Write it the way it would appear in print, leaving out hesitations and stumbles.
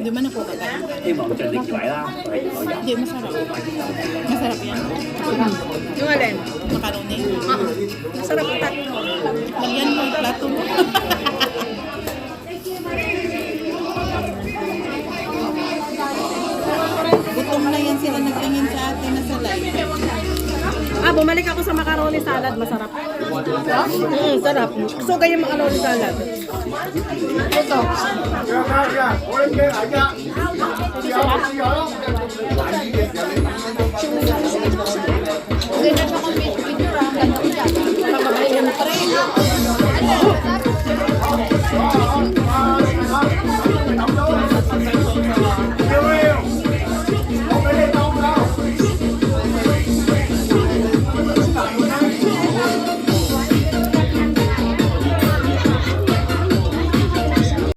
Hindi man ako kakain. Hindi, masarap. Masarap yan. Yung alin? Macaroni. Masarap yung tatlo. Lagyan mo yung plato mo. Gutom na yan sila nagtingin sa atin na sa live. Bumalik ako sa macaroni salad. Masarap. Sarap. So, kayo macaroni salad. Ito. Hindi na siya compete.